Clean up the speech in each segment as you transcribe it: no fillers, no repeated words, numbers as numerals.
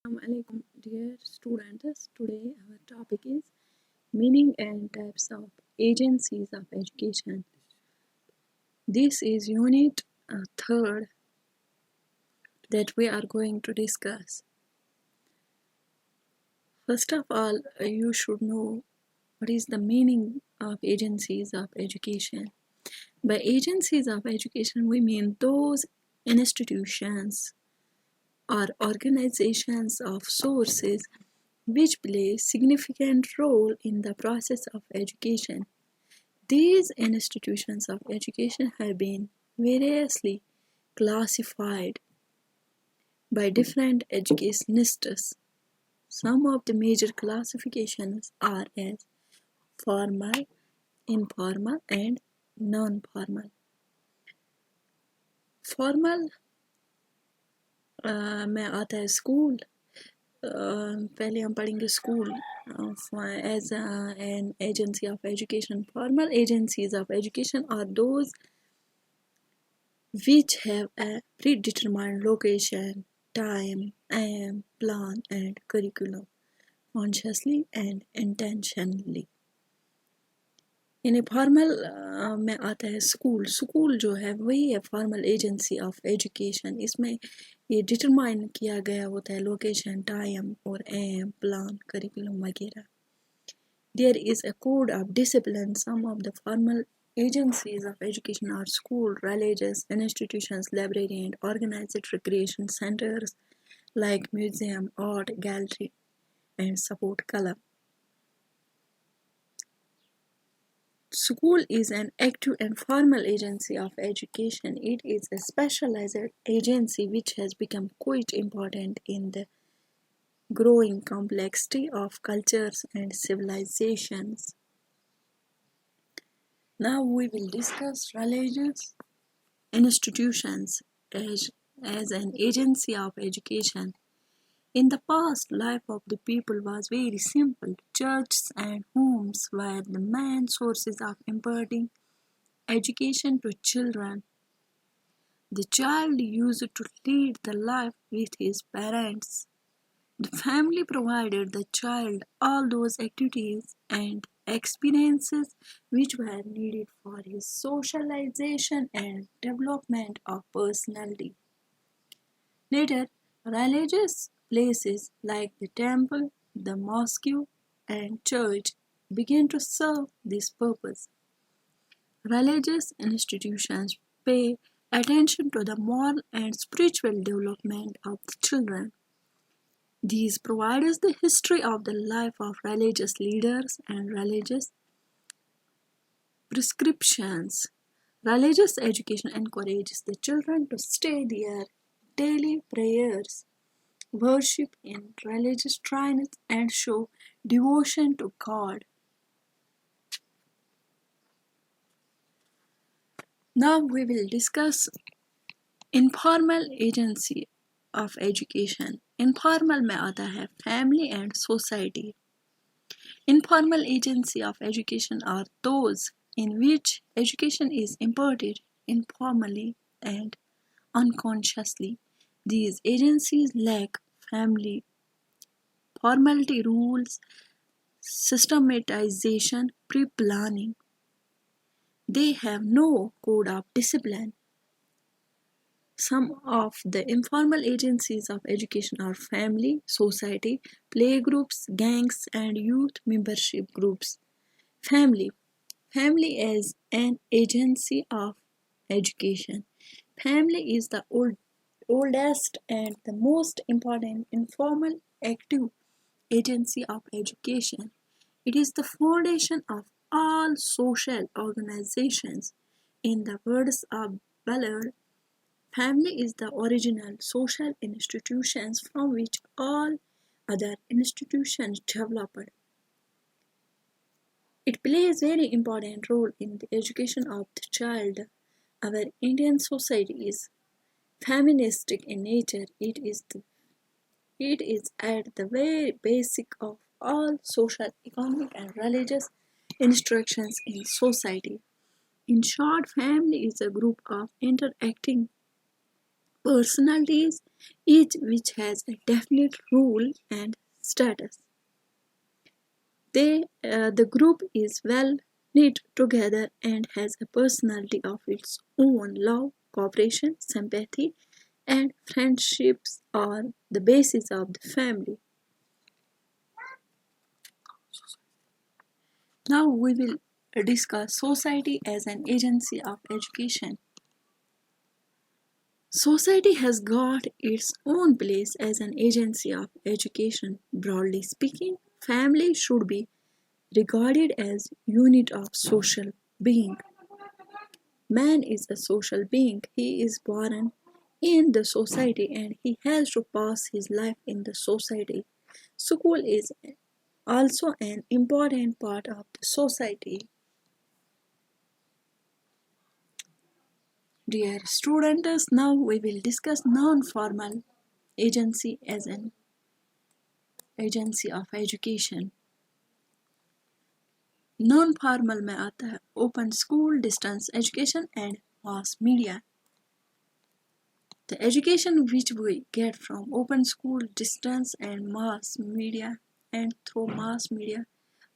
Assalamualaikum, dear students. Today our topic is meaning and types of agencies of education. This is unit third that we are going to discuss. First of all, you should know what is the meaning of agencies of education. By agencies of education, we mean those institutions or organizations of sources which play a significant role in the process of education. These institutions of education have been variously classified by different educationists. Some of the major classifications are as formal, informal, and non-formal. Formal में आता है school. पहले हम पढ़ेंगे school as an agency of education. Formal agencies of education are those which have a predetermined location, time, aim, plan, and curriculum, consciously and intentionally. यानी formal में आता है स्कूल. स्कूल जो है वही है फॉर्मल एजेंसी ऑफ एजुकेशन. इसमें ये डिटरमाइन किया गया होता है लोकेशन, टाइम और एम, प्लान, करिकुलम वगैरह. There is a code of discipline. Some of the formal agencies of education are school, religious institutions, library, and organized recreation centers like museum, art gallery, and support club. School is an active and formal agency of education. It is a specialized agency which has become quite important in the growing complexity of cultures and civilizations. Now we will discuss religious institutions as an agency of education. In the past, life of the people was very simple. Churches and homes were the main sources of imparting education to children. The child used to lead the life with his parents. The family provided the child all those activities and experiences which were needed for his socialization and development of personality. Later, religious places like the temple, the mosque, and church began to serve this purpose. Religious institutions pay attention to the moral and spiritual development of the children. These provide us the history of the life of religious leaders and religious prescriptions. Religious education encourages the children to say their daily prayers, worship in religious shrines, and show devotion to God. Now we will discuss informal agency of education. Informal में आता है family and society. Informal agency of education are those in which education is imparted informally and unconsciously. These agencies lack family formality, rules, systematization, pre-planning. They have no code of discipline. Some of the informal agencies of education are family, society, playgroups, gangs, and youth membership groups. Family. Family is an agency of education. Family is the oldest and the most important informal active agency of education. It is the foundation of all social organizations. In the words of Ballard, family is the original social institutions from which all other institutions developed. It plays a very important role in the education of the child. Our Indian society is feministic in nature. It is at the very basic of all social, economic, and religious instructions in society. In short, family is a group of interacting personalities each which has a definite role and status. The group is well knit together and has a personality of its own. Love, cooperation, sympathy, and friendships are the basis of the family. Now we will discuss society as an agency of education. Society has got its own place as an agency of education. Broadly speaking, family should be regarded as unit of social being. Man is a social being. He is born in the society and he has to pass his life in the society. School is also an important part of the society. Dear students, now we will discuss non-formal agency as an agency of education. Non-formal में आता है open school, distance education and mass media. The education which we get from open school, distance and mass media and through mass media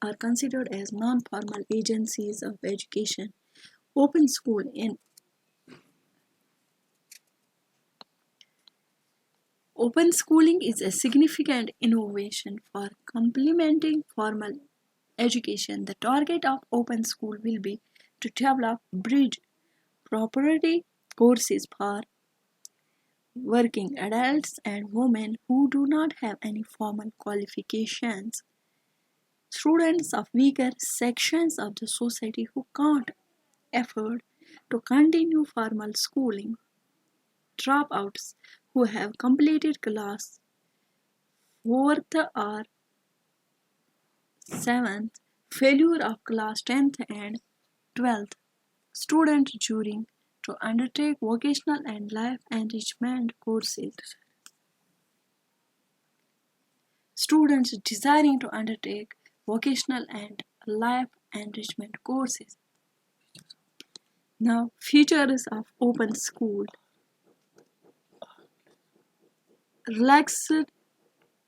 are considered as non-formal agencies of education. Open school in Open schooling is a significant innovation for complementing formal education. The target of open school will be to develop bridge property courses for working adults and women who do not have any formal qualifications. Students of weaker sections of the society who can't afford to continue formal schooling. Dropouts who have completed class 4th or 7th, failure of class 10th and 12th, students during to undertake vocational and life enrichment courses. Students desiring to undertake vocational and life enrichment courses. Now, features of open school. Relaxed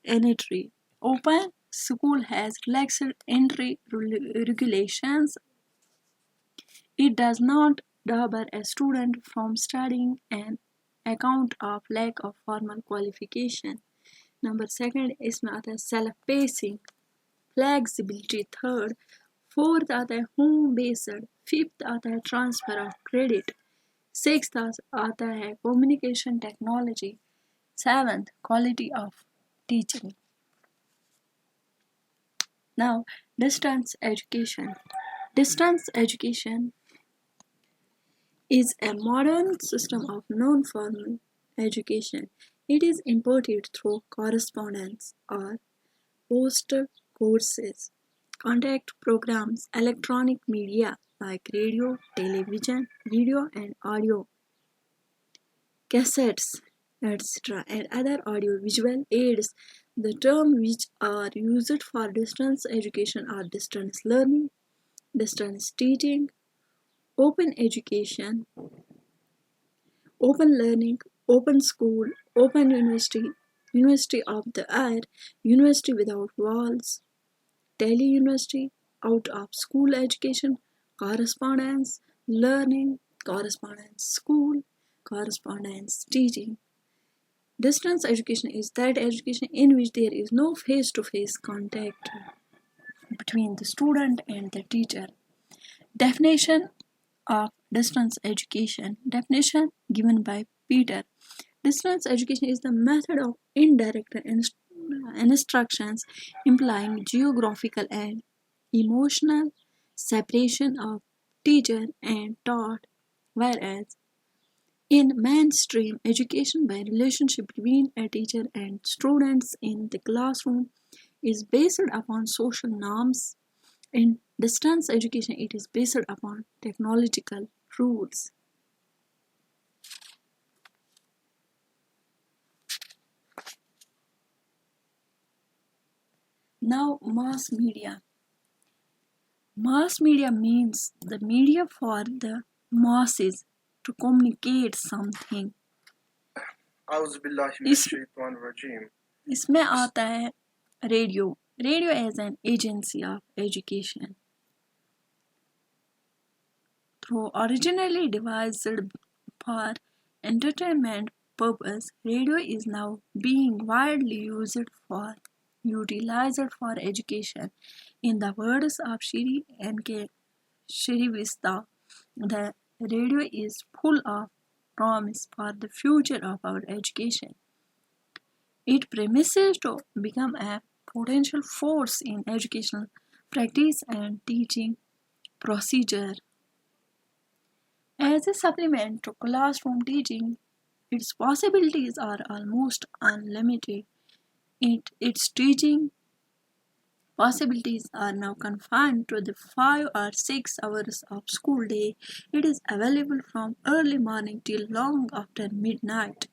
entry. Open school has relaxed entry regulations. It does not debar a student from studying an account of lack of formal qualification. Number second इसमें आता है self pacing, flexibility third, fourth आता है home based, fifth आता है transfer of credit, sixth आता है communication technology, seventh quality of teaching. Now distance education. Distance education is a modern system of non-formal education. It is imparted through correspondence or poster courses, contact programs, electronic media like radio, television, video and audio, cassettes, etc., and other audiovisual aids. The terms which are used for distance education are distance learning, distance teaching, open education, open learning, open school, open university, university of the air, university without walls, tele-university, out of school education, correspondence, learning, correspondence school, correspondence teaching. Distance education is that education in which there is no face-to-face contact between the student and the teacher. Definition of distance education. Definition given by Peter. Distance education is the method of indirect instructions implying geographical and emotional separation of teacher and taught, whereas in mainstream education by relationship between a teacher and students in the classroom is based upon social norms. In distance education, it is based upon technological rules. Now, mass media. Mass media means the media for the masses to communicate something. इस इसमें आता है radio radio as an agency of education through originally devised for entertainment purpose, radio is now being widely utilized for education. In the words of Shri N.K. Shrivastava, the radio is full of promise for the future of our education. It promises to become a potential force in educational practice and teaching procedure. As a supplement to classroom teaching, its possibilities are almost unlimited. Its teaching possibilities are now confined to the 5 or 6 hours of school day. It is available from early morning till long after midnight.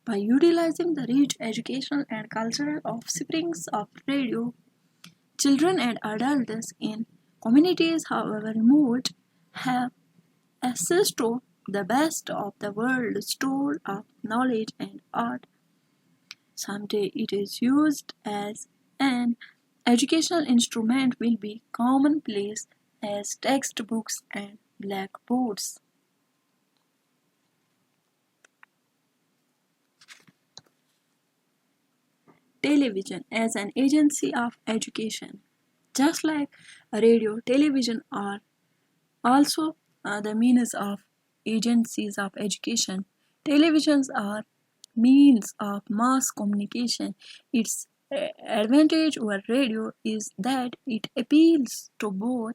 By utilizing the rich educational and cultural offsprings of radio, children and adults in communities, however remote, have access to the best of the world's store of knowledge and art. Someday it is used as an educational instrument will be commonplace as textbooks and blackboards. Television as an agency of education. Just like radio, television are also the means of agencies of education. Televisions are means of mass communication. Its advantage over radio is that it appeals to both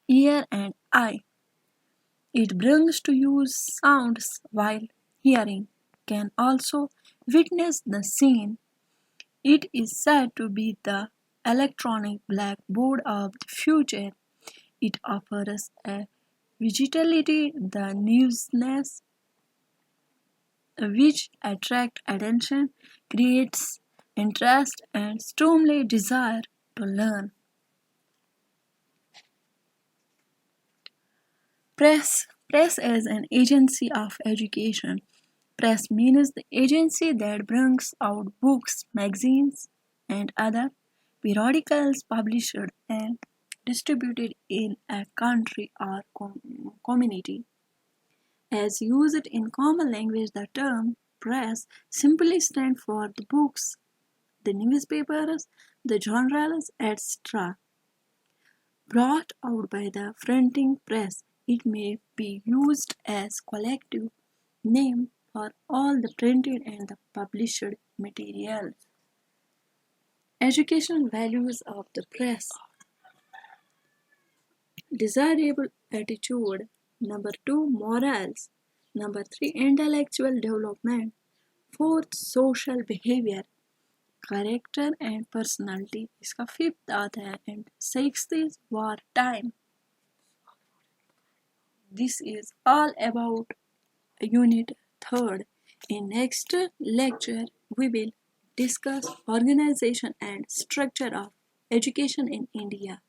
ear and eye. It brings to you sounds while hearing can also witness the scene. It is said to be the electronic blackboard of the future. It offers a visuality, the newsness, which attract attention, creates interest, and stimulates desire to learn. Press as an agency of education. Press means the agency that brings out books, magazines, and other periodicals published and distributed in a country or community. As used in common language, the term press simply stands for the books, the newspapers, the journals, etc. Brought out by the printing press, it may be used as collective name for all the printed and the published materials. Educational values of the press. Desirable attitude. Number 2, morals. Number 3, intellectual development. 4th, social behavior, character and personality. इसका 5th आता है and 6th is war time. This is all about unit 3rd. In next lecture, we will discuss organization and structure of education in India.